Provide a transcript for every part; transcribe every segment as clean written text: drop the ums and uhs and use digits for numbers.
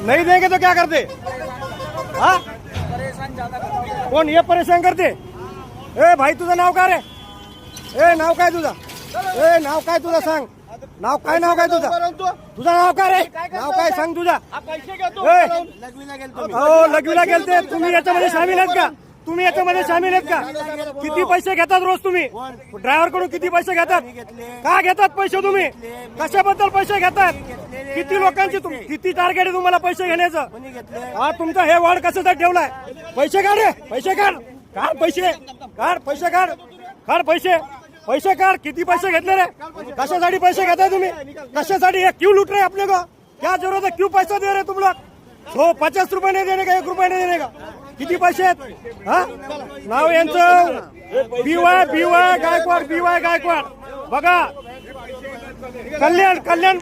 नहीं देंगे तो क्या करते? हाँ कौन ये परेशान करते? ए भाई तुझं नाव काय रे? ए नाव काय तुझं? ए नाव काय तुझं सांग? नाव काय तुझं? तुझं नाव काय रे? नाव काय सांग तुझा? हो लगवीला गेलते. तुम्ही याच्यामध्ये सामील आहेत का? तुम्ही याच्यामध्ये सामील आहेत का? किती पैसे घेतात रोज तुम्ही? ड्रायव्हर कडून किती पैसे घेतात? का घेतात पैसे तुम्ही? कशाबद्दल पैसे घेतात? किती लोकांची किती टार्गेट आहे तुम्हाला पैसे घेण्याचं? हा तुमचा हे वॉर्ड कशासाठी ठेवलाय? पैसे काढ रे, पैसे काढ, काढ पैसे, काढ पैसे, काढ काढ पैसे, पैसे काढ. किती पैसे घेतले रे? कशासाठी पैसे घेताय तुम्ही? कशासाठी? हे क्यों लूट रहे अपने को? क्या जरूरत है? क्यों पैसा दे रहे तुम लोग? हो 50 रुपये नाही देणे का? 1 रुपये नाही देणे का? किती पैसे आहेत? हा नाव यांचं BY गायकवाड, BY गायकवाड. बघा कल्याण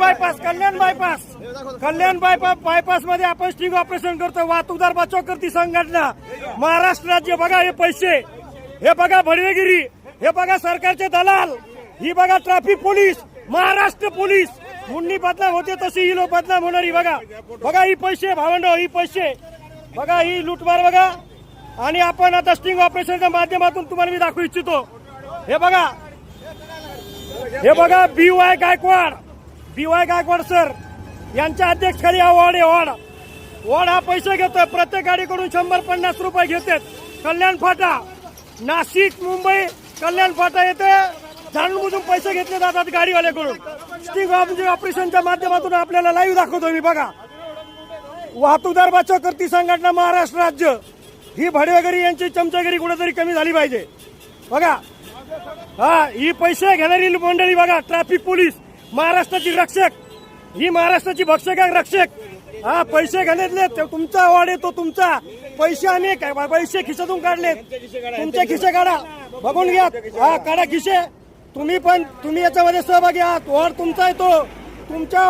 बायपास मध्ये आपण स्टिंग ऑपरेशन करतो. वाहतूकदार बचाव करती संघटना महाराष्ट्र राज्य. बघा हे पैसे, हे बघा भडवेगिरी, हे बघा सरकारचे दलाल, ही बघा traffic police, Maharashtra police. Munni बदनाम होते तशी ही लोक बदनाम होणारी. बघा बघा ही पैसे भावंडो, ही पैसे बघा, ही लूटमार बघा. आणि आपण आता स्टिंग ऑपरेशनच्या माध्यमातून तुम्हाला मी दाखवू इच्छितो. हे बघा, हे बघा BY गायकवाड सर यांच्या अध्यक्षखाली हा वॉर्ड हा पैसे घेतोय. प्रत्येक गाडीकडून 100-50 रुपये घेतात. कल्याण फाटा, नाशिक, मुंबई, कल्याण फाटा येथे जाणून पैसे घेतले जातात गाडीवाल्याकडून. स्टिंग ऑपरेशनच्या माध्यमातून आपल्याला लाईव्ह दाखवतो मी. बघा वाहतूकदार बचाव करती संघटना महाराष्ट्र राज्य. ही भडवेगिरी यांची चमचागिरी कुठेतरी कमी झाली पाहिजे. बघा हा ही पैसे घेणारी मंडळी बघा. ट्रॅफिक पोलीस, महाराष्ट्राची रक्षक, ही महाराष्ट्राची भक्षक रक्षक. हा पैसे घेण्यातले तुमचा वॉर्ड येतो. तुमचा पैसे आम्ही काय पैसे खिशातून काढलेत. तुमचे खिसे काढा, बघून घ्या. हा काढा खिसे. तुम्ही याच्यामध्ये सहभागी आहात. वॉर्ड तुमचा आहे, तो तुमच्या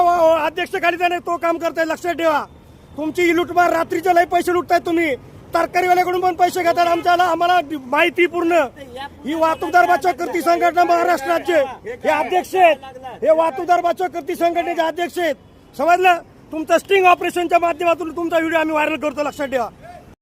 अध्यक्षखाली त्याने तो काम करताय. लक्षात ठेवा. तुमची ही लुटमार, रात्रीचे लय पैसे लुटताय तुम्ही. तरकारीवाल्याकडून पण पैसे घेतात. आम्हाला माहिती पूर्ण. ही वाहतूकदार बचाव करती संघटना महाराष्ट्र राज्य हे अध्यक्ष आहेत. हे वाहतूकदार बचाव करती संघटनेचे अध्यक्ष आहेत. समजलं? तुमचं स्टिंग ऑपरेशनच्या माध्यमातून तुमचा व्हिडिओ आम्ही व्हायरल करतो. लक्षात ठेवा.